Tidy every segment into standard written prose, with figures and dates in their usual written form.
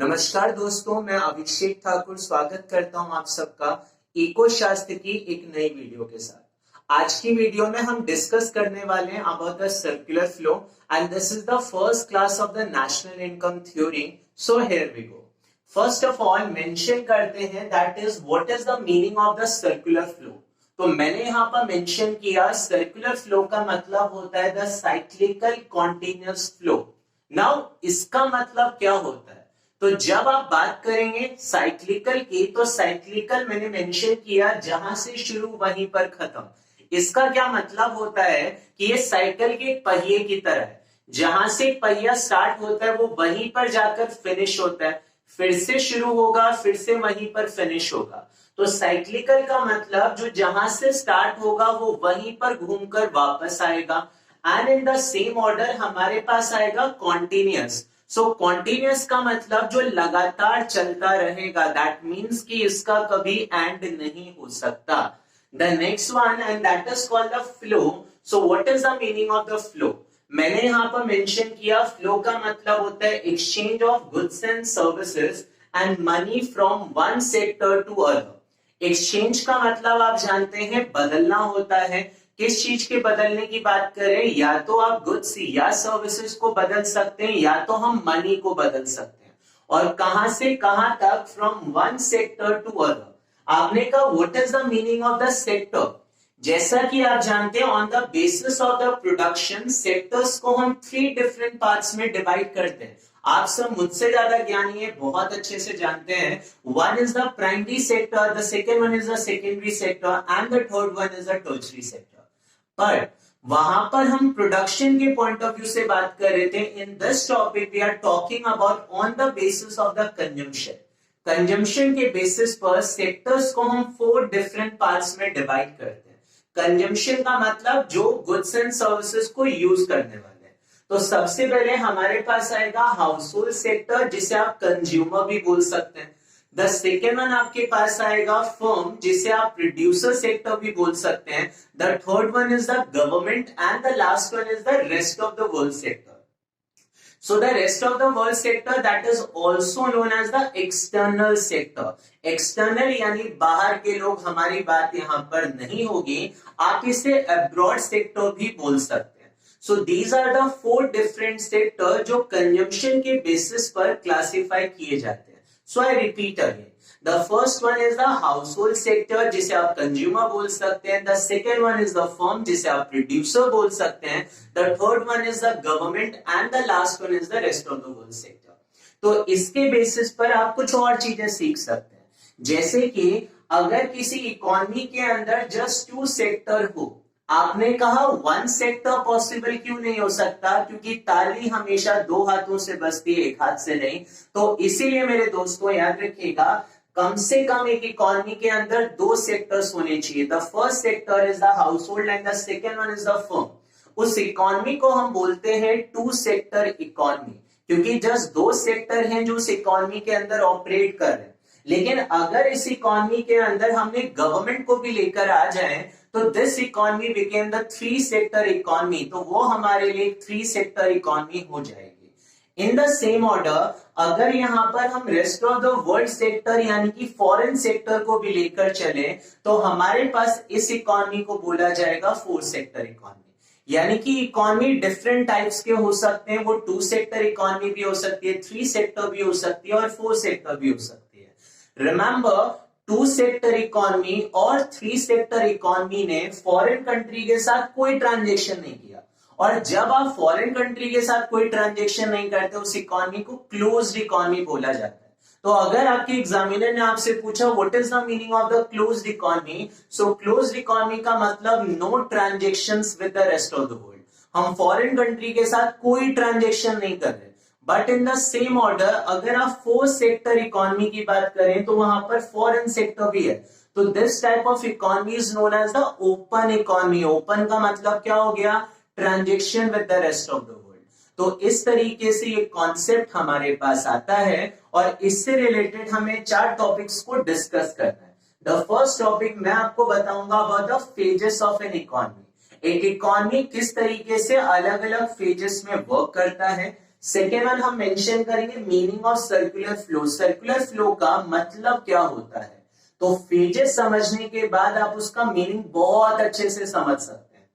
नमस्कार दोस्तों, मैं अभिषेक ठाकुर स्वागत करता हूं आप सबका इको शास्त्र की एक नई वीडियो के साथ। आज की वीडियो में हम डिस्कस करने वाले हैं about the circular flow and this is the first class of the national income theory. So here we go. First of all mention करते हैं that is what is the meaning of the circular flow. तो मैंने यहाँ पर mention किया circular flow का मतलब होता है the cyclical continuous flow. Now इसका मतलब क्या होता है? तो जब आप बात करेंगे साइक्लिकल की, तो साइक्लिकल मैंने मेंशन किया जहां से शुरू वहीं पर खत्म। इसका क्या मतलब होता है कि ये साइकिल के पहिए की तरह है, जहां से पहिया स्टार्ट होता है वो वहीं पर जाकर फिनिश होता है, फिर से शुरू होगा, फिर से वहीं पर फिनिश होगा। तो साइक्लिकल का मतलब जो जहां से स्टार्ट होगा वो वहीं पर घूमकर वापस आएगा। And in the same order हमारे पास आएगा कॉन्टिन्यूअस। सो कॉन्टिन्यूअस का मतलब जो लगातार चलता रहेगा, दैट मीन्स कि इसका कभी एंड नहीं हो सकता। The next one and that is called the flow. So what is the meaning of the flow? मैंने यहां पर मेंशन किया फ्लो का मतलब होता है exchange of goods and services and money from one sector to other. Exchange का मतलब आप जानते हैं बदलना होता है। किस चीज के बदलने की बात करें? या तो आप गुड्स या सर्विसेज को बदल सकते हैं, या तो हम मनी को बदल सकते हैं। और कहां से कहां तक? From one sector to other. आपने कहा what is the meaning of the sector? जैसा कि आप जानते हैं on the basis of the production sectors को हम 3 डिफरेंट पार्ट्स में डिवाइड करते हैं। आप सब मुझसे ज्यादा ज्ञानी है, बहुत अच्छे से जानते हैं। One is the primary sector, the second one is the secondary sector and the third one is the tertiary sector. पर वहां पर हम प्रोडक्शन के पॉइंट ऑफ व्यू से बात कर रहे थे। In this topic we are talking about on the basis of the consumption. Consumption के बेसिस पर सेक्टर्स को हम 4 डिफरेंट पार्ट्स में डिवाइड करते हैं। कंजम्पशन का मतलब जो गुड्स एंड सर्विसेज को यूज करने वाले हैं। तो सबसे पहले हमारे पास आएगा हाउस होल्ड सेक्टर, जिसे आप कंज्यूमर भी बोल सकते हैं। द सेकेंड वन आपके पास आएगा फर्म, जिसे आप प्रोड्यूसर सेक्टर भी बोल सकते हैं। The third one is the government and the last one is the rest of the world sector. So the rest of the world sector that is also known as the external sector. External यानी बाहर के लोग, हमारी बात यहाँ पर नहीं होगी। आप इसे abroad sector भी बोल सकते हैं। So these are the 4 different sector जो consumption के basis पर classify किए जाते हैं। So I repeat again. The first one is the household sector, जिसे आप consumer बोल सकते हैं। The second one is the firm, जिसे आप producer बोल सकते हैं। The third one is the government and the last one is the rest of the world sector. तो इसके बेसिस पर आप कुछ और चीजें सीख सकते हैं, जैसे कि अगर किसी इकोनॉमी के अंदर जस्ट 2 सेक्टर हो। आपने कहा 1 सेक्टर पॉसिबल क्यों नहीं हो सकता? क्योंकि ताली हमेशा 2 हाथों से बजती है, 1 हाथ से नहीं। तो इसीलिए मेरे दोस्तों याद रखिएगा, कम से कम एक इकोनॉमी के अंदर 2 सेक्टर्स होने चाहिए। The first sector is the household and the second one is the firm. उस इकोनॉमी को हम बोलते हैं 2 सेक्टर इकोनॉमी, क्योंकि जस्ट 2 सेक्टर हैं जो उस इकोनॉमी के अंदर ऑपरेट कर रहे हैं। लेकिन अगर इस इकोनॉमी के अंदर हमने गवर्नमेंट को भी लेकर आ जाए, तो this economy became the 3 sector economy. तो वो हमारे लिए 3 सेक्टर इकोनॉमी हो जाएगी। इन द सेम ऑर्डर अगर यहाँ पर हम rest of the world sector यानी कि फॉरेन सेक्टर को भी लेकर चले, तो हमारे पास इस इकोनॉमी को बोला जाएगा 4 सेक्टर इकोनॉमी। यानी कि इकोनॉमी डिफरेंट टाइप्स के हो सकते हैं। वो 2 सेक्टर इकोनॉमी भी हो सकती है, 3 सेक्टर भी हो सकती है और 4 सेक्टर भी हो सकती है। रिमेंबर, 2 सेक्टर इकोनॉमी और 3 सेक्टर इकोनॉमी ने फॉरेन कंट्री के साथ कोई ट्रांजेक्शन नहीं किया। और जब आप फॉरेन कंट्री के साथ कोई ट्रांजेक्शन नहीं करते, उस इकोनॉमी को क्लोज्ड इकोनॉमी बोला जाता है। तो अगर आपके एग्जामिनर ने आपसे पूछा what is the meaning of the closed economy, so closed economy का मतलब no transactions with the rest of the world. हम फॉरेन कंट्री के साथ कोई ट्रांजेक्शन नहीं कर रहे। But in the same order अगर आप 4 सेक्टर इकोनॉमी की बात करें, तो वहां पर फॉरेन सेक्टर भी है। तो this type of economy is known as the open economy. Open का मतलब क्या हो गया? Transaction with the rest of the world. तो इस तरीके से ये कॉन्सेप्ट हमारे पास आता है और इससे रिलेटेड हमें 4 टॉपिक्स को डिस्कस करना है। द फर्स्ट टॉपिक मैं आपको बताऊंगा about the phases of an economy. एक इकोनॉमी किस तरीके से अलग अलग फेजेस में वर्क करता है। सेकेंड वन हम मेंशन करेंगे meaning of circular flow. Circular flow का मतलब क्या होता है, तो फेजेस समझने के बाद आप उसका मीनिंग बहुत अच्छे से समझ सकते हैं।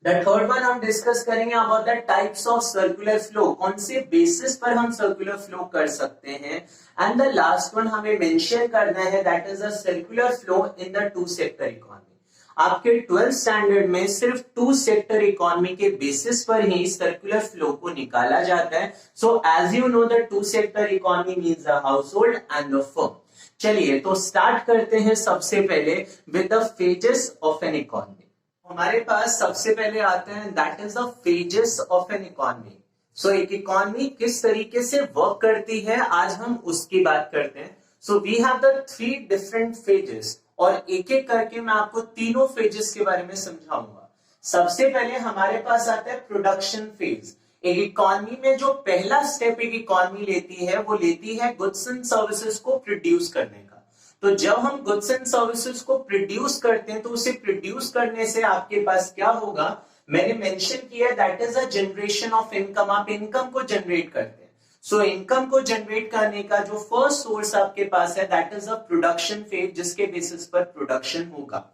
द थर्ड वन हम डिस्कस करेंगे about the types of circular flow, कौन से बेसिस पर हम सर्कुलर फ्लो कर सकते हैं। एंड द लास्ट वन हमें मेंशन करना है that is the circular flow in the two sector economy. आपके 12th स्टैंडर्ड में सिर्फ टू सेक्टर इकोनॉमी के बेसिस पर ही सर्कुलर फ्लो को निकाला जाता है। So as you know the two sector economy means the household and the firm. चलिए तो स्टार्ट करते हैं सबसे पहले with the phases of an economy. हमारे पास सबसे पहले आते हैं that is the phases of an economy. So एक इकोनॉमी किस तरीके से वर्क करती है आज हम उसकी बात करते हैं। So we have the three different phases और एक एक करके मैं आपको तीनों फेजेस के बारे में समझाऊंगा। सबसे पहले हमारे पास आता है प्रोडक्शन फेज। एक इकोनॉमी में जो पहला स्टेप एक इकोनॉमी लेती है वो लेती है गुड्स एंड सर्विसेज को प्रोड्यूस करने का। तो जब हम गुड्स एंड सर्विसेज को प्रोड्यूस करते हैं तो उसे प्रोड्यूस करने से आपके पास क्या होगा, मैंने मेंशन किया that is a generation of income. आप इनकम को जनरेट करते हैं। सो इनकम को जनरेट करने का जो फर्स्ट सोर्स आपके पास है that is a production phase, जिसके बेसिस पर प्रोडक्शन होगा।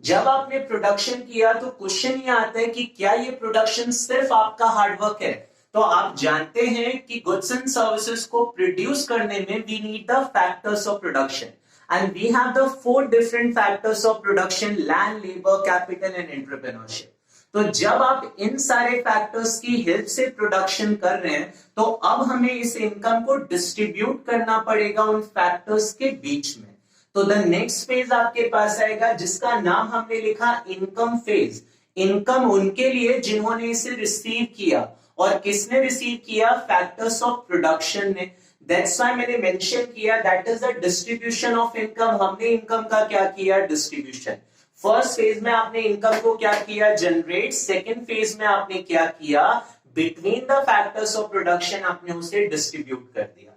जब आपने प्रोडक्शन किया तो क्वेश्चन ये आता है कि क्या ये प्रोडक्शन सिर्फ आपका हार्डवर्क है। तो आप जानते हैं कि गुड्स एंड सर्विसेज को प्रोड्यूस करने में we need the factors of production and we have the four different factors of production: land, labor, capital and entrepreneurship. तो जब आप इन सारे फैक्टर्स की हेल्प से प्रोडक्शन कर रहे हैं तो अब हमें इस इनकम को डिस्ट्रीब्यूट करना पड़ेगा उन फैक्टर्स के बीच में। तो द नेक्स्ट फेज आपके पास आएगा जिसका नाम हमने लिखा इनकम फेज। इनकम उनके लिए जिन्होंने इसे रिसीव किया, और किसने रिसीव किया, फैक्टर्स ऑफ प्रोडक्शन ने। That's why मैंने मेंशन किया that is the distribution of income. हमने इनकम का क्या किया, डिस्ट्रीब्यूशन। फर्स्ट फेज में आपने इनकम को क्या किया, जनरेट। सेकंड फेज में आपने क्या किया, between the factors of production आपने उसे डिस्ट्रीब्यूट कर दिया।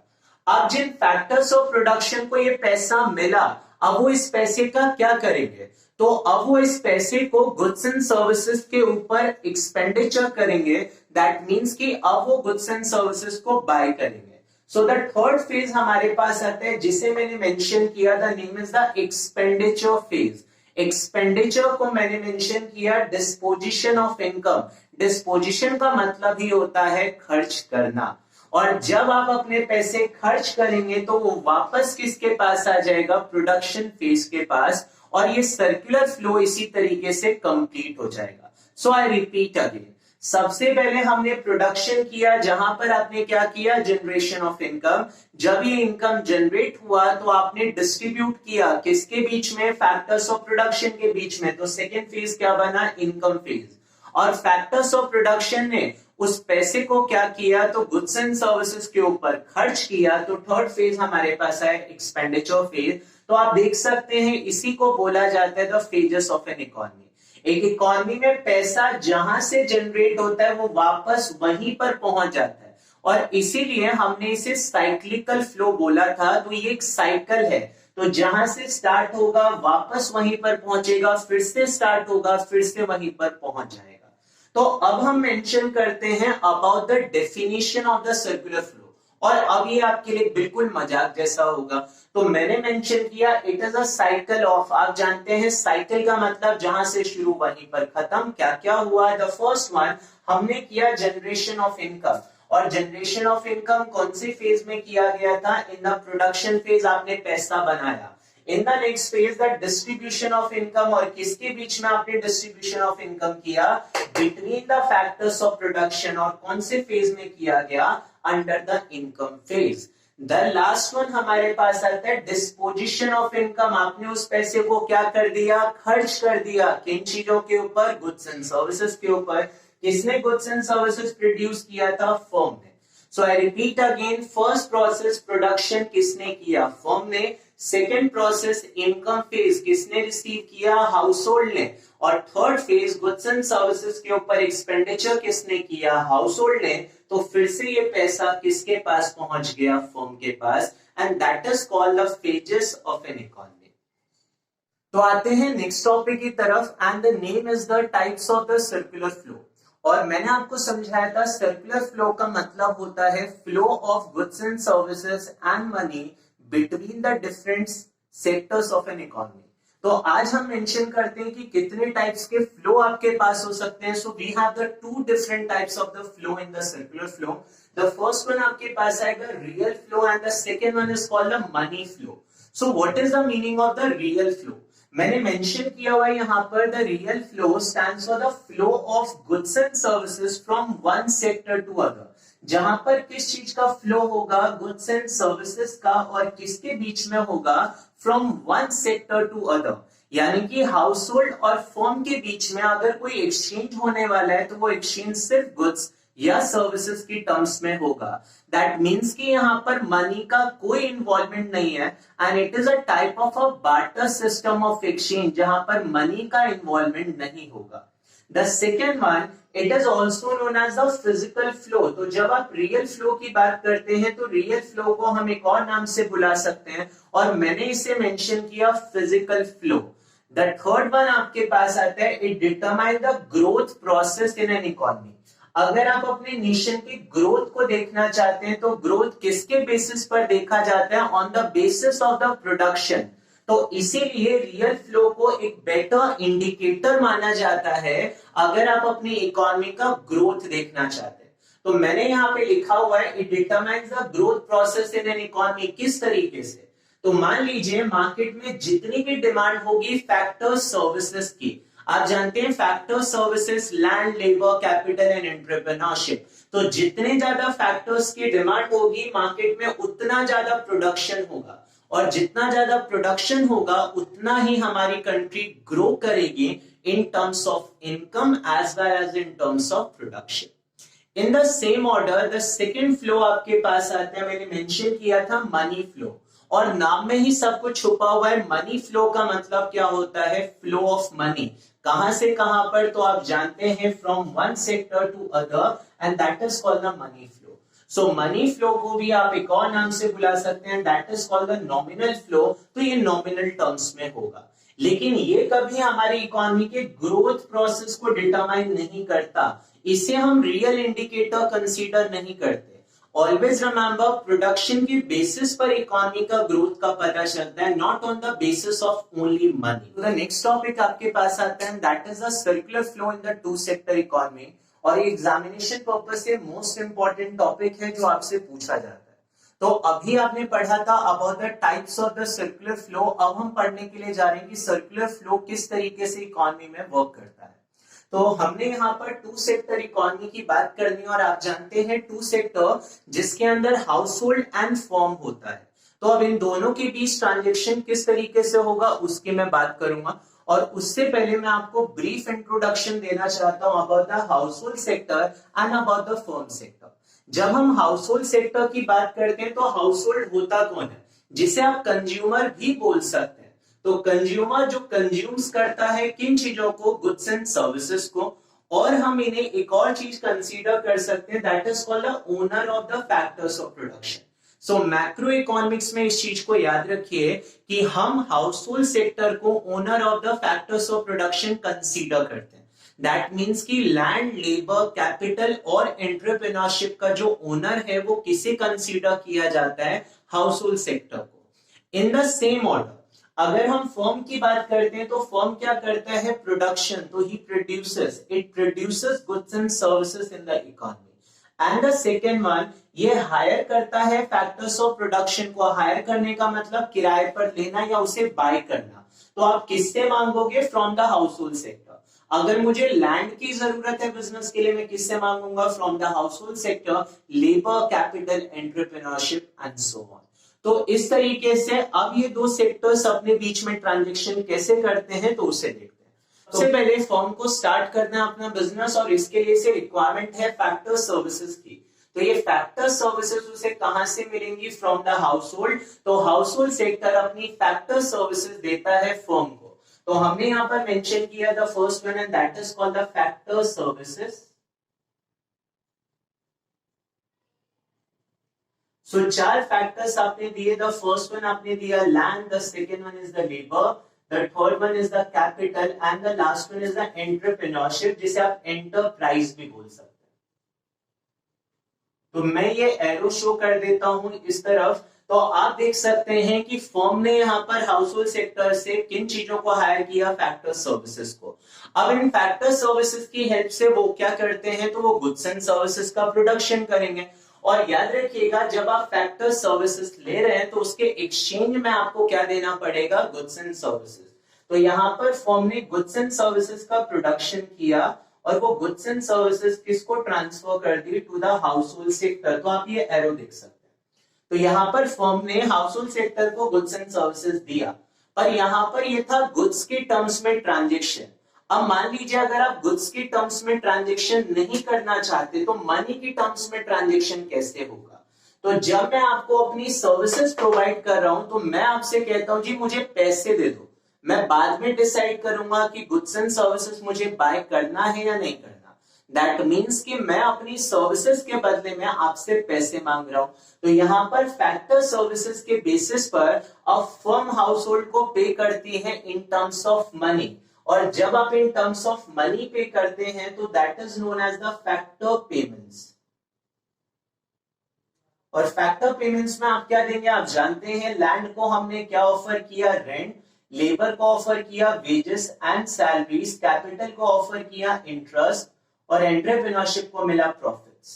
अब जिन फैक्टर्स ऑफ प्रोडक्शन को ये पैसा मिला, अब वो इस पैसे का क्या करेंगे, तो अब वो इस पैसे को गुड्स एंड सर्विसेज के ऊपर एक्सपेंडिचर करेंगे। दैट मींस कि अब वो गुड्स एंड सर्विसेज को बाय करेंगे। सो द थर्ड फेज हमारे पास आता है जिसे मैंने मेंशन किया, the name is the expenditure phase. Expenditure को मैंने मेंशन किया डिस्पोजिशन ऑफ इनकम। डिस्पोजिशन का मतलब ही होता है खर्च करना, और जब आप अपने पैसे खर्च करेंगे तो वो वापस किसके पास आ जाएगा, प्रोडक्शन फेज के पास, और ये सर्कुलर फ्लो इसी तरीके से कंप्लीट हो जाएगा। सो आई रिपीट अगेन, सबसे पहले हमने प्रोडक्शन किया जहां पर आपने क्या किया, जनरेशन ऑफ इनकम। जब ये इनकम जनरेट हुआ तो आपने डिस्ट्रीब्यूट किया किसके बीच में, फैक्टर्स ऑफ प्रोडक्शन के बीच में। तो सेकेंड फेज क्या बना, इनकम फेज। और फैक्टर्स ऑफ प्रोडक्शन ने उस पैसे को क्या किया, तो गुड्स एंड सर्विसेज के ऊपर खर्च किया। तो थर्ड फेज हमारे पास है एक्सपेंडिचर फेज। तो आप देख सकते हैं इसी को बोला जाता है the phases of an economy. एक इकोनॉमी में पैसा जहां से जनरेट होता है वो वापस वहीं पर पहुंच जाता है, और इसीलिए हमने इसे साइक्लिकल फ्लो बोला था। तो ये एक साइकिल है, तो जहां से स्टार्ट होगा वापस वहीं पर पहुंचेगा, फिर से स्टार्ट होगा फिर से वहीं पर पहुंच जाएगा। तो अब हम मेंशन करते हैं about the definition of the circular flow, और अब ये आपके लिए बिल्कुल मजाक जैसा होगा। तो मैंने मेंशन किया it is a cycle of, आप जानते हैं साइकिल का मतलब जहां से शुरू वहीं पर खत्म। क्या क्या हुआ, द फर्स्ट वन हमने किया जनरेशन ऑफ इनकम, और जनरेशन ऑफ इनकम कौन से फेज में किया गया था, इन द प्रोडक्शन फेज आपने पैसा बनाया। In the next phase the distribution of income, और किसके बीच में आपने डिस्ट्रीब्यूशन ऑफ इनकम किया, between the factors of production, और कौन से फेज में किया गया, under the income phase. The last one हमारे पास आता है डिस्पोजिशन ऑफ इनकम। आपने उस पैसे को क्या कर दिया, खर्च कर दिया। किन चीजों के ऊपर, गुड्स एंड सर्विसेज के ऊपर। किसने गुड्स एंड सर्विसेज प्रोड्यूस किया था, फर्म ने। So I repeat again, first process production किसने किया, फर्म ने। सेकेंड प्रोसेस इनकम फेज किसने रिसीव किया, हाउस होल्ड ने। और third phase goods and services के ऊपर एक्सपेंडिचर किसने किया, हाउस होल्ड ने। तो फिर से ये पैसा किसके पास पहुंच गया, फर्म के पास, and that is called the phases of an economy. तो आते हैं नेक्स्ट टॉपिक की तरफ, and the name is the types of the circular flow. और मैंने आपको समझाया था सर्कुलर फ्लो का मतलब होता है flow of goods and services and money between the different sectors of an economy. तो आज हम मेंशन करते हैं कि कितने टाइप्स के फ्लो आपके पास हो सकते हैं। So we have the two different types of the flow in the circular flow. The first one आपके पास आएगा real flow and the second one is called the money flow. So what is the meaning of the real flow? मैंने mention किया हुआ है यहाँ पर the real flow stands for the flow of goods and services from one sector to other. जहां पर किस चीज का फ्लो होगा? गुड्स एंड सर्विसेज का, और किसके बीच में होगा? From one sector to other. यानी कि हाउस होल्ड और फर्म के बीच में अगर कोई एक्सचेंज होने वाला है तो वो एक्सचेंज सिर्फ गुड्स या सर्विसेज की टर्म्स में होगा। दैट मीन्स कि यहाँ पर मनी का कोई इन्वॉल्वमेंट नहीं है and it is a type of a barter system of exchange जहां पर मनी का इन्वॉल्वमेंट नहीं होगा। The second one it is also known as the physical flow. तो जब आप रियल फ्लो की बात करते हैं तो रियल फ्लो को हम एक और नाम से बुला सकते हैं और मैंने इसे मेंशन किया physical flow. The third one आपके पास आता है it determine the growth process in an economy. अगर आप अपने नेशन की ग्रोथ को देखना चाहते हैं तो ग्रोथ किसके बेसिस पर देखा जाता है? On the basis of the production. तो इसीलिए रियल फ्लो को एक बेटर इंडिकेटर माना जाता है अगर आप अपनी इकोनॉमी का ग्रोथ देखना चाहते हैं। तो मैंने यहाँ पे लिखा हुआ है it determines the growth process in an economy. किस तरीके से? तो मान लीजिए मार्केट में जितनी भी डिमांड होगी फैक्टर्स सर्विसेज की, आप जानते हैं factors services land, labour, capital and entrepreneurship. तो जितने ज्यादा फैक्टर्स की डिमांड होगी मार्केट में उतना ज्यादा प्रोडक्शन होगा, और जितना ज्यादा प्रोडक्शन होगा उतना ही हमारी कंट्री ग्रो करेगी in terms of income as well as in terms of production. In the same order the second flow आपके पास आता है, मैंने मेंशन किया था मनी फ्लो, और नाम में ही सब कुछ छुपा हुआ है। मनी फ्लो का मतलब क्या होता है? Flow of money. कहां से कहां पर? तो आप जानते हैं from one sector to other and that is called the money flow. So money flow को भी आप एक और नाम से बुला सकते हैं, that is called the nominal flow. तो ये नॉमिनल टर्म्स में होगा, लेकिन ये कभी हमारी इकोनॉमी के ग्रोथ प्रोसेस को डिटरमाइन नहीं करता। इसे हम रियल इंडिकेटर कंसीडर नहीं करते। ऑलवेज रिमेंबर प्रोडक्शन की बेसिस पर इकोनॉमी का ग्रोथ का पता चलता है, not on the basis of only money. The next topic आपके पास आता है that is the circular flow in the two sector economy, और एग्जामिनेशन पर्पस से मोस्ट इंपॉर्टेंट टॉपिक है जो आपसे पूछा जाता है। तो अभी आपने पढ़ा था about the types of the circular flow. अब हम पढ़ने के लिए जा रहे हैं कि सर्कुलर फ्लो किस तरीके से इकोनॉमी में वर्क करता है। तो हमने यहाँ पर टू सेक्टर इकोनॉमी की बात करनी है, और आप जानते हैं टू सेक्टर जिसके अंदर हाउस होल्ड एंड फर्म होता है। तो अब इन दोनों के बीच ट्रांजेक्शन किस तरीके से होगा उसकी मैं बात करूंगा, और उससे पहले मैं आपको ब्रीफ इंट्रोडक्शन देना चाहता हूं about the household sector and about the firm sector. जब हम हाउस होल्ड सेक्टर की बात करते हैं तो हाउस होल्ड होता कौन है? जिसे आप कंज्यूमर भी बोल सकते हैं। तो कंज्यूमर जो कंज्यूम्स करता है किन चीजों को? गुड्स एंड सर्विसेज को। और हम इन्हें एक और चीज कंसीडर कर सकते हैं that is called the owner of the factors of production. So macro economics में इस चीज को याद रखिए कि हम हाउस होल्ड सेक्टर को owner of the factors of production consider करते हैं। दैट मीन्स कि लैंड, लेबर, कैपिटल और एंटरप्रेन्योरशिप का जो ओनर है वो किसे कंसीडर किया जाता है? हाउस होल्ड सेक्टर को। इन द सेम ऑर्डर अगर हम फर्म की बात करते हैं तो फर्म क्या करता है? प्रोडक्शन। तो he produces, it produces goods and services in the economy. And the second one ये हायर करता है फैक्टर्स ऑफ प्रोडक्शन को। हायर करने का मतलब किराए पर लेना या उसे बाय करना। तो आप किससे मांगोगे? From the household sector. अगर मुझे लैंड की जरूरत है बिजनेस के लिए, मैं किससे मांगूंगा? From the household sector, labour, capital, entrepreneurship and so on. तो इस तरीके से अब ये दो सेक्टर्स अपने बीच में ट्रांजेक्शन कैसे करते हैं तो उसे देखते हैं। सबसे पहले फर्म को स्टार्ट करना है अपना बिजनेस, और इसके लिए से रिक्वायरमेंट है फैक्टर सर्विसेज की। तो ये फैक्टर सर्विसेज उसे कहां से मिलेंगी? From the house hold. तो हाउस होल्ड सेक्टर अपनी फैक्टर सर्विसेज देता है फर्म को। तो हमने यहां पर मेंशन किया the first one and that is called the factor services. So चार फैक्टर्स आपने दिए। द फर्स्ट वन आपने दिया land, the second one is the labour, the third one is the capital and the last one is the entrepreneurship, जिसे आप enterprise भी बोल सकते हैं। तो मैं ये एरो शो कर देता हूं इस तरफ, तो आप देख सकते हैं कि फर्म ने यहाँ पर हाउस होल्ड सेक्टर से किन चीजों को हायर किया, फैक्टर सर्विसेज को। अब इन फैक्टर सर्विसेज की हेल्प से वो क्या करते हैं, तो वो गुड्स एंड सर्विसेज का प्रोडक्शन करेंगे। और याद रखिएगा, जब आप फैक्टर सर्विसेज ले रहे हैं तो उसके एक्सचेंज में आपको क्या देना पड़ेगा, गुड्स एंड सर्विसेज। तो यहाँ पर फर्म ने गुड्स एंड सर्विसेज का प्रोडक्शन किया और वो गुड्स एंड सर्विसेज किसको ट्रांसफर कर दी, to the household sector. तो आप ये एरो देख सकते हैं। तो यहाँ पर फर्म ने हाउस होल्ड सेक्टर को गुड्स एंड सर्विसेज दिया, पर यहाँ पर ये था गुड्स के टर्म्स में ट्रांजेक्शन। अब मान लीजिए अगर आप गुड्स के टर्म्स में ट्रांजेक्शन नहीं करना चाहते तो मनी की टर्म्स में ट्रांजेक्शन कैसे होगा। तो जब मैं आपको अपनी सर्विसेज प्रोवाइड कर रहा हूं तो मैं आपसे कहता हूं जी मुझे पैसे दे दो, मैं बाद में डिसाइड करूंगा कि गुड्स एंड सर्विसेज मुझे बाय करना है या नहीं करना। दैट मीन्स कि मैं अपनी सर्विसेज के बदले में आपसे पैसे मांग रहा हूं। तो यहाँ पर फैक्टर सर्विसेज के बेसिस पर अब फर्म हाउस होल्ड को पे करती है इन टर्म्स ऑफ मनी, और जब आप इन टर्म्स ऑफ मनी पे करते हैं तो that is known as the factor payments. और फैक्टर पेमेंट्स में आप क्या देंगे, आप जानते हैं लैंड को हमने क्या ऑफर किया, रेंट, लेबर को ऑफर किया वेजेस एंड सैलरीज, कैपिटल को ऑफर किया इंटरेस्ट, और एंटरप्रेन्योरशिप को मिला प्रॉफिट्स।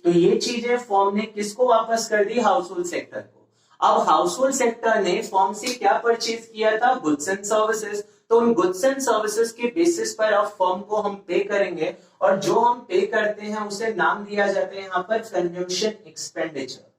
तो ये चीजें फर्म ने किसको वापस कर दी, हाउस होल्ड सेक्टर को। अब हाउस होल्ड सेक्टर ने फर्म से क्या परचेज किया था, गुड्स एंड सर्विसेज। तो उन गुड्स एंड सर्विसेज के बेसिस पर अब फर्म को हम पे करेंगे, और जो हम पे करते हैं उसे नाम दिया जाता है यहाँ पर consumption expenditure.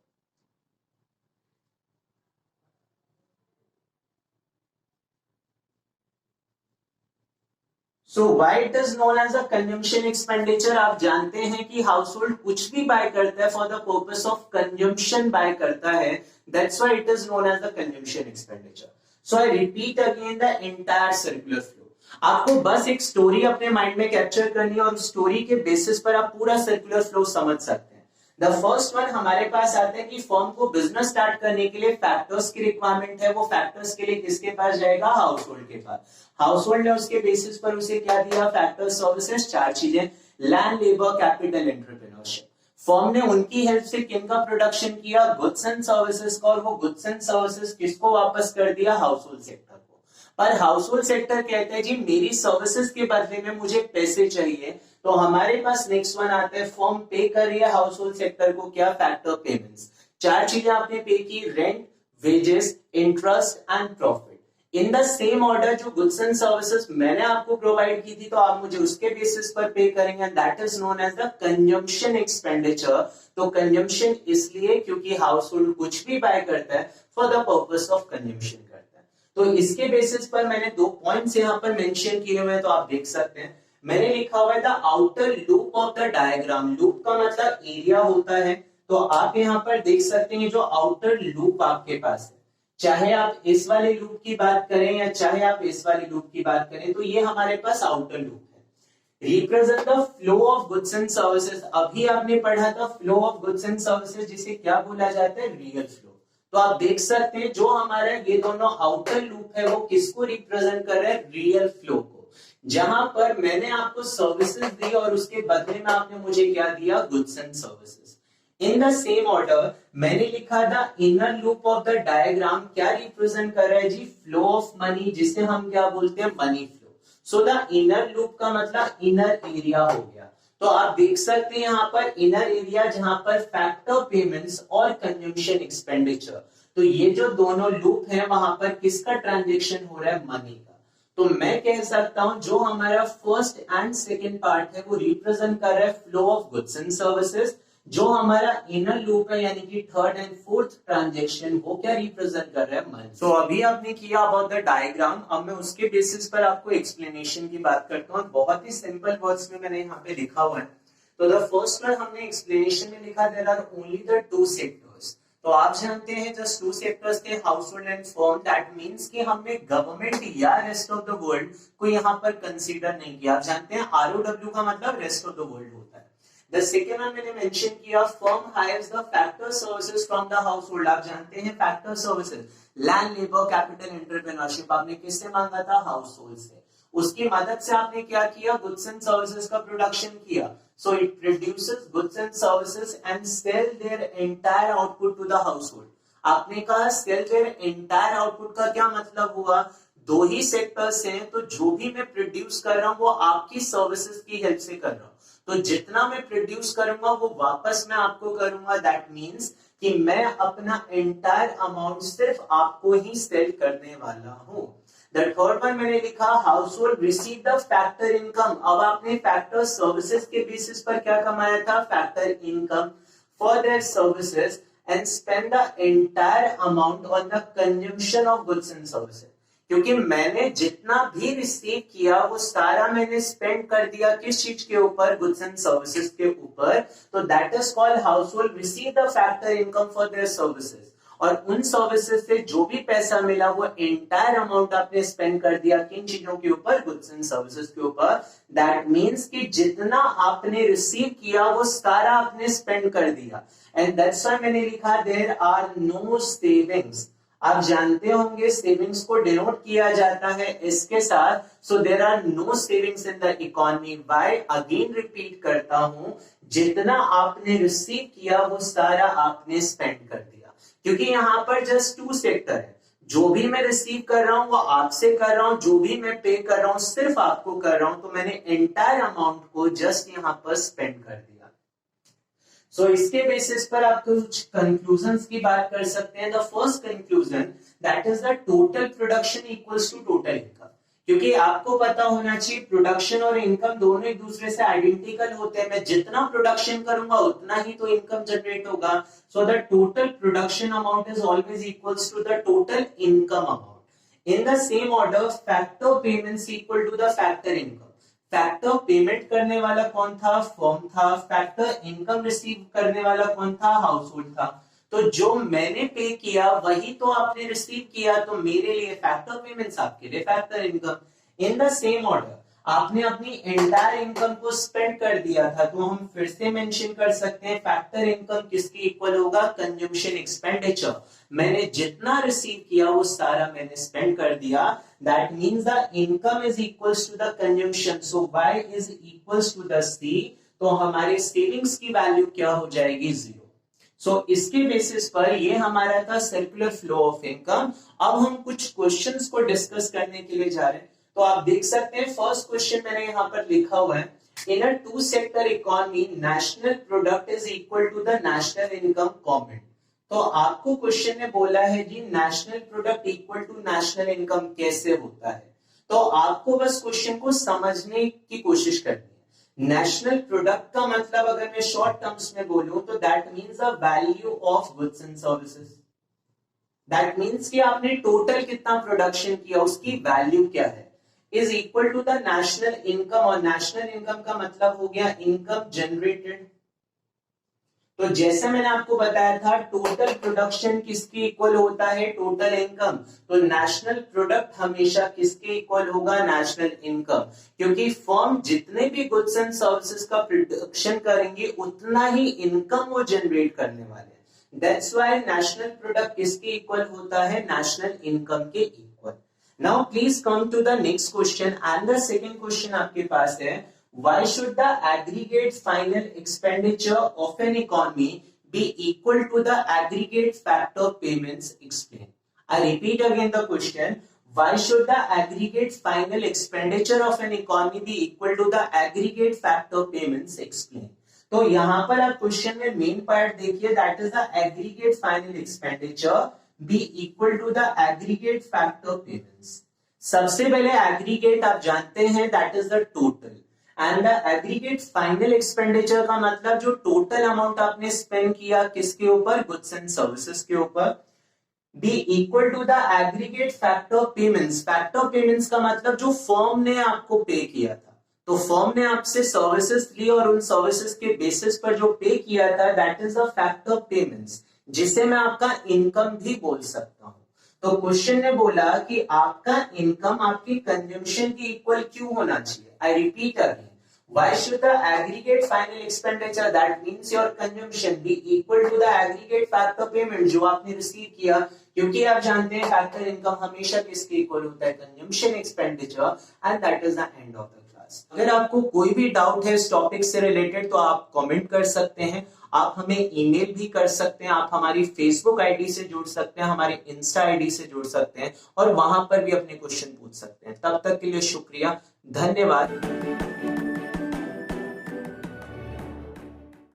So why it is known as a consumption expenditure? आप जानते हैं कि हाउस होल्ड कुछ भी बाय करता है for the purpose of consumption buy करता है, that's why it is known as the consumption expenditure. So I repeat again the entire circular flow. आपको बस एक स्टोरी अपने माइंड में कैप्चर करनी है और स्टोरी के बेसिस पर आप पूरा सर्कुलर फ्लो समझ सकते हैं। द फर्स्ट वन हमारे पास आता है कि फर्म को बिजनेस स्टार्ट करने के लिए फैक्टर्स की रिक्वायरमेंट है। वो फैक्टर्स के लिए किसके पास जाएगा, हाउस होल्ड के पास। हाउस होल्ड ने उसके बेसिस पर उसे क्या दिया, फैक्टर सर्विसेज, चार चीजें, land, labour, capital, entrepreneurship. Firm ने उनकी हेल्प से किनका प्रोडक्शन किया, गुड्स एंड सर्विसेज का, और वो गुड्स एंड सर्विसेज किसको वापस कर दिया, हाउस होल्ड सेक्टर को। पर हाउस होल्ड सेक्टर कहते हैं जी मेरी सर्विसेज के बदले में मुझे पैसे चाहिए। तो हमारे पास नेक्स्ट वन आता है, फर्म पे कर रही है हाउस होल्ड सेक्टर को क्या, फैक्टर पेमेंट्स। चार चीजें आपने पे की, rent, wages, interest and profit. In the same order जो गुड्स एंड सर्विसेज मैंने आपको प्रोवाइड की थी तो आप मुझे उसके बेसिस पर पे करेंगे, that is known as the consumption expenditure. तो कंजम्पशन इसलिए क्योंकि हाउस होल्ड कुछ भी बाय करता है for the purpose of consumption करता है। तो इसके बेसिस पर मैंने दो पॉइंट्स यहाँ पर मेंशन किए हुए हैं, तो आप देख सकते हैं मैंने लिखा हुआ है the outer loop of the diagram. Loop का मतलब एरिया होता है। तो आप यहाँ पर देख सकते हैं जो आउटर लूप आपके पास है, चाहे आप इस वाले लूप की बात करें या चाहे आप इस वाले लूप की बात करें, तो ये हमारे पास आउटर लूप है। Represent the flow of goods and services. अभी आपने पढ़ा था flow of goods and services, जिसे क्या बोला जाता है, रियल फ्लो। तो आप देख सकते हैं जो हमारा ये दोनों आउटर लूप है वो किसको रिप्रेजेंट कर रहा है, रियल फ्लो को। जहां पर मैंने आपको सर्विसेज दी और उसके बदले में आपने मुझे क्या दिया, goods and services. In the same order मैंने लिखा था inner loop of the diagram क्या रिप्रेजेंट कर रहा है जी, फ्लो ऑफ मनी, जिसे हम क्या बोलते हैं, money flow. So the inner loop का मतलब इनर एरिया हो गया। तो आप देख सकते हैं यहाँ पर इनर एरिया जहां पर फैक्टर पेमेंट्स और कंजम्पशन एक्सपेंडिचर, तो ये जो दोनों लूप है वहां पर किसका ट्रांजेक्शन हो रहा है, मनी का। तो मैं कह सकता हूं जो हमारा फर्स्ट एंड सेकेंड पार्ट है वो रिप्रेजेंट कर रहा है flow of goods and services. जो हमारा इनर लूप है यानी कि थर्ड एंड फोर्थ ट्रांजेक्शन वो क्या रिप्रेजेंट कर रहा है, मनी। तो अभी आपने किया अबाउट द डायग्राम, अब मैं उसके बेसिस पर आपको एक्सप्लेनेशन की बात करता हूँ। बहुत ही सिंपल वर्ड्स में मैंने यहाँ पे लिखा हुआ है। तो द फर्स्ट वन हमने एक्सप्लेनेशन में लिखा, there are only the two sectors. तो आप जानते हैं जस्ट टू सेक्टर्स थे, household and firm. That means कि हमने गवर्नमेंट या रेस्ट ऑफ द वर्ल्ड को यहाँ पर कंसीडर नहीं किया। आप जानते हैं आरओडब्ल्यू का मतलब रेस्ट ऑफ द वर्ल्ड होता है। द सेकेंड वन मैंने मेंशन किया, firm hires the factor services from the household. आप जानते हैं factor services, land, labour, capital, entrepreneurship, आपने किससे मांगा था? हाउस होल्ड से। उसकी मदद से आपने क्या किया? गुड्स एंड सर्विसेज का प्रोडक्शन किया। So it produces goods and services and sell their entire output to the household. आपने कहा सेल देयर एंटायर आउटपुट का क्या मतलब हुआ? दो ही सेक्टर्स हैं, तो जो भी मैं प्रोड्यूस कर रहा हूं वो आपकी सर्विसेज की हेल्प से कर रहा हूं। तो जितना मैं प्रोड्यूस करूंगा वो वापस मैं आपको करूंगा। दैट मीन्स कि मैं अपना एंटायर अमाउंट सिर्फ आपको ही सेल करने वाला हूं। द थर्ड वन मैंने लिखा, house hold receive the factor income. अब आपने फैक्टर सर्विसेज के बेसिस पर क्या कमाया था? Factor income for their services and spend the entire amount on the consumption of goods and services. क्योंकि मैंने जितना भी रिसीव किया वो सारा मैंने स्पेंड कर दिया किस चीज के ऊपर? गुड्स एंड सर्विसेज के ऊपर। तो that is called house hold receive the factor income for their services. और उन सर्विसेज से जो भी पैसा मिला वो एंटायर अमाउंट आपने स्पेंड कर दिया किन चीजों के ऊपर? गुड्स एंड सर्विसेज के ऊपर। दैट मीन्स कि जितना आपने रिसीव किया वो सारा आपने स्पेंड कर दिया। एंड दैट्स व्हाई मैंने लिखा देयर आर नो सेविंग्स। आप जानते होंगे सेविंग्स को डिनोट किया जाता है इसके साथ। So there are no savings in the economy. By again repeat करता हूं, जितना आपने रिसीव किया वो सारा आपने स्पेंड कर दिया। क्योंकि यहां पर जस्ट टू सेक्टर है, जो भी मैं रिसीव कर रहा हूं वो आपसे कर रहा हूं, जो भी मैं पे कर रहा हूं सिर्फ आपको कर रहा हूं। तो मैंने एंटायर अमाउंट को जस्ट यहां पर स्पेंड कर दिया। सो इसके बेसिस पर आप कुछ कंक्लूजन्स की बात कर सकते हैं। The first conclusion that is the total production equals to total income. क्योंकि आपको पता होना चाहिए प्रोडक्शन और इनकम दोनों एक दूसरे से आइडेंटिकल होते हैं। मैं जितना प्रोडक्शन करूंगा उतना ही तो इनकम जनरेट होगा। So the total production amount is always equals to the total income amount. In the same order factor payments equal to the factor income. Factor payment करने वाला कौन था? फर्म था। फैक्टर इनकम रिसीव करने वाला कौन था? हाउस होल्ड था। तो जो मैंने पे किया वही तो आपने रिसीव किया। तो मेरे लिए फैक्टर पेमेंट्स, आपके लिए factor income. In the same order आपने अपनी एंटायर इनकम को स्पेंड कर दिया था, तो हम फिर से मेंशन कर सकते हैं फैक्टर इनकम किसके इक्वल होगा? Consumption expenditure. मैंने जितना रिसीव किया वो सारा मैंने स्पेंड कर दिया। That means the income is equals to the consumption. So y is equals to the c। तो हमारे सेविंग्स की वैल्यू क्या हो जाएगी? 0। सो इसके बेसिस पर ये हमारा था सर्कुलर फ्लो ऑफ इनकम। अब हम कुछ क्वेश्चंस को डिस्कस करने के लिए जा रहे हैं। तो आप देख सकते हैं फर्स्ट क्वेश्चन मैंने यहां पर लिखा हुआ है, in a two sector economy national product is equal to the national income comment. तो आपको क्वेश्चन में बोला है जी national product equal to national income कैसे होता है। तो आपको बस क्वेश्चन को समझने की कोशिश करनी है। नेशनल प्रोडक्ट का मतलब अगर मैं शॉर्ट टर्म्स में बोलूं तो that means the value of goods and services. That means कि आपने टोटल कितना प्रोडक्शन किया उसकी वैल्यू क्या है, is equal to the national income. और नेशनल इनकम का मतलब हो गया इनकम जनरेटेड। तो जैसे मैंने आपको बताया था टोटल प्रोडक्शन किसके इक्वल होता है? Total income. तो नेशनल प्रोडक्ट हमेशा किसके इक्वल होगा? National income. क्योंकि फर्म जितने भी गुड्स एंड सर्विसेज का प्रोडक्शन करेंगे उतना ही इनकम वो जनरेट करने वाले हैं। दैट्स व्हाई नेशनल प्रोडक्ट किसके इक्वल होता है? नेशनल इनकम के equal. Now please come to the next question and the second question आपके पास है, why should the aggregate final expenditure of an economy be equal to the aggregate factor payments? Explain. I repeat again the question, why should the aggregate final expenditure of an economy be equal to the aggregate factor payments? Explain. तो यहां पर आप question में main part देखिए, that is the aggregate final expenditure be equal to the aggregate factor payments. सबसे पहले aggregate आप जानते हैं that is the total, and the aggregate final expenditure का मतलब जो टोटल अमाउंट आपने स्पेंड किया किसके ऊपर? गुड्स एंड सर्विसेज के ऊपर। Be equal to the aggregate factor payments. Factor payments का मतलब जो फर्म ने आपको पे किया था। तो फर्म ने आपसे सर्विसेज ली और उन सर्विसेज के बेसिस पर जो पे किया था that is the factor payments, जिसे मैं आपका इनकम भी बोल सकता हूं। तो क्वेश्चन ने बोला कि आपका इनकम आपकी कंजम्पशन के इक्वल क्यों होना चाहिए। आई repeat again, Why should the aggregate final expenditure, that means your consumption, be equal to the aggregate factor payment जो आपने रिसीव किया? क्योंकि आप जानते हैं फैक्टर इनकम हमेशा किसके इक्वल होता है? Consumption expenditure, and that is the end of the class. अगर आपको कोई भी डाउट है इस टॉपिक से रिलेटेड तो आप कमेंट कर सकते हैं, आप हमें ईमेल भी कर सकते हैं, आप हमारी फेसबुक आईडी से जुड़ सकते हैं, हमारे इंस्टा आईडी से जुड़ सकते हैं और वहां पर भी अपने क्वेश्चन पूछ सकते हैं। तब तक के लिए शुक्रिया, धन्यवाद।